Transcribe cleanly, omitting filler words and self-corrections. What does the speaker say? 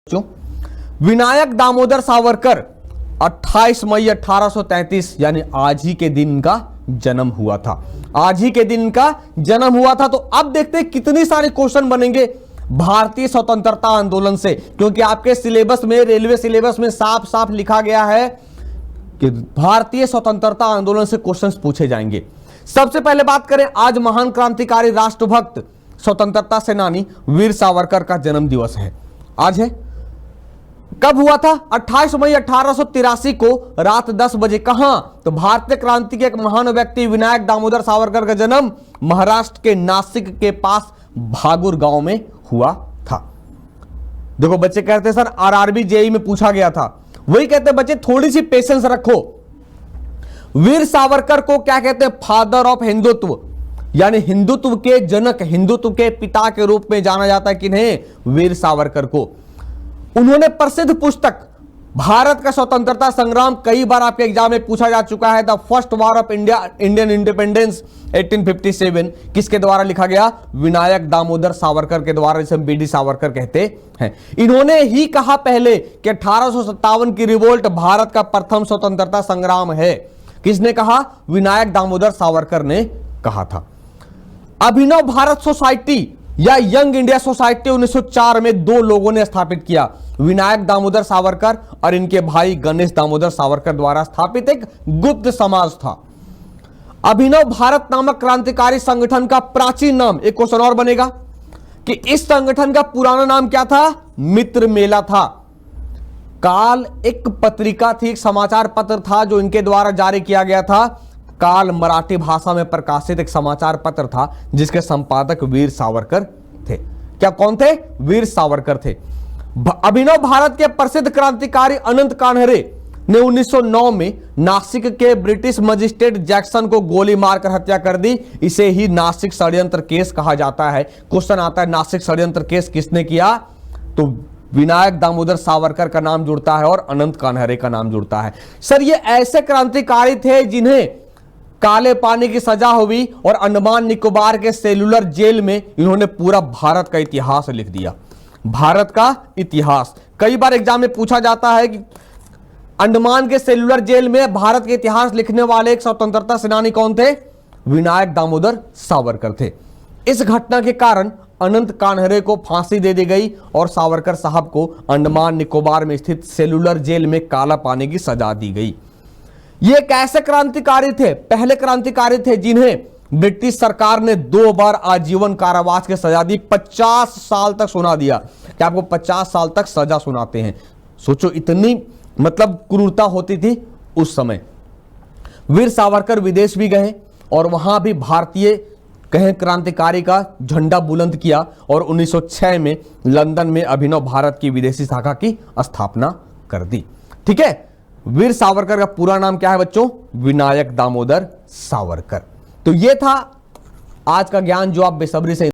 बच्चों, विनायक दामोदर सावरकर 28 मई 1833 यानी आज ही के दिन का जन्म हुआ था। आज ही के दिन का जन्म हुआ था। तो अब देखते हैं कितनी सारे क्वेश्चन बनेंगे भारतीय स्वतंत्रता आंदोलन से, क्योंकि आपके सिलेबस में, रेलवे सिलेबस में साफ साफ लिखा गया है कि भारतीय स्वतंत्रता आंदोलन से क्वेश्चंस पूछे जाएंगे। सबसे पहले बात करें, आज महान क्रांतिकारी, राष्ट्रभक्त, स्वतंत्रता सेनानी वीर सावरकर का जन्म दिवस है। आज है, कब हुआ था? 28 मई 1883 को रात 10 बजे। कहां? तो भारतीय क्रांति के एक महान व्यक्ति विनायक दामोदर सावरकर का जन्म महाराष्ट्र के नासिक के पास भागुर गांव में हुआ था। देखो बच्चे कहते हैं सर आरआरबी जेईई में पूछा गया था, वही कहते हैं बच्चे थोड़ी सी पेशेंस रखो। वीर सावरकर को क्या कहते हैं? फादर ऑफ हिंदुत्व, यानी हिंदुत्व के जनक, हिंदुत्व के पिता के रूप में जाना जाता है। किन्हें? वीर सावरकर को। उन्होंने प्रसिद्ध पुस्तक भारत का स्वतंत्रता संग्राम, कई बार आपके एग्जाम में पूछा जा चुका है, the first war of India, Indian independence 1857, किसके द्वारा लिखा गया? विनायक दामोदर सावरकर के द्वारा, जिसे बीडी सावरकर कहते हैं। इन्होंने ही कहा पहले कि 1857 की रिवोल्ट भारत का प्रथम स्वतंत्रता संग्राम है। किसने कहा? विनायक दामोदर सावरकर ने कहा था। अभिनव भारत सोसाइटी या यंग इंडिया सोसाइटी 1904 में दो लोगों ने स्थापित किया, विनायक दामोदर सावरकर और इनके भाई गणेश दामोदर सावरकर द्वारा स्थापित एक गुप्त समाज था। अभिनव भारत नामक क्रांतिकारी संगठन का प्राचीन नाम, एक क्वेश्चन और बनेगा कि इस संगठन का पुराना नाम क्या था? मित्र मेला था। काल एक पत्रिका थी, एक समाचार पत्र था जो इनके द्वारा जारी किया गया था। काल मराठी भाषा में प्रकाशित एक समाचार पत्र था जिसके संपादक वीर सावरकर थे। क्या कौन थे? वीर सावरकर थे। अभिनव भारत के प्रसिद्ध क्रांतिकारी अनंत कान्हरे ने 1909 में नासिक के ब्रिटिश मजिस्ट्रेट जैक्सन को गोली मारकर हत्या कर दी। इसे ही नासिक षड्यंत्र केस कहा जाता है। क्वेश्चन आता है नासिक षड्यंत्र केस किसने किया? तो विनायक दामोदर सावरकर का नाम जुड़ता है और अनंत कान्हरे का नाम जुड़ता है। सर ये ऐसे क्रांतिकारी थे जिन्हें काले पानी की सजा हुई और अंडमान निकोबार के सेलुलर जेल में इन्होंने पूरा भारत का इतिहास लिख दिया। भारत का इतिहास कई बार एग्जाम में पूछा जाता है कि अंडमान के सेलुलर जेल में भारत के इतिहास लिखने वाले एक स्वतंत्रता सेनानी कौन थे? विनायक दामोदर सावरकर थे। इस घटना के कारण अनंत कान्हरे को फांसी दे दी गई और सावरकर साहब को अंडमान निकोबार में स्थित सेलुलर जेल में काला पानी की सजा दी गई। ये कैसे क्रांतिकारी थे? पहले क्रांतिकारी थे जिन्हें ब्रिटिश सरकार ने 2 बार आजीवन कारावास की सजा दी, 50 साल तक सुना दिया कि आपको 50 साल तक सजा सुनाते हैं। सोचो इतनी मतलब क्रूरता होती थी उस समय। वीर सावरकर विदेश भी गए और वहां भी भारतीय कहें क्रांतिकारी का झंडा बुलंद किया और 1906 में लंदन में अभिनव भारत की विदेशी शाखा की स्थापना कर दी। ठीक है, वीर सावरकर का पूरा नाम क्या है बच्चों? विनायक दामोदर सावरकर। तो ये था आज का ज्ञान जो आप बेसब्री से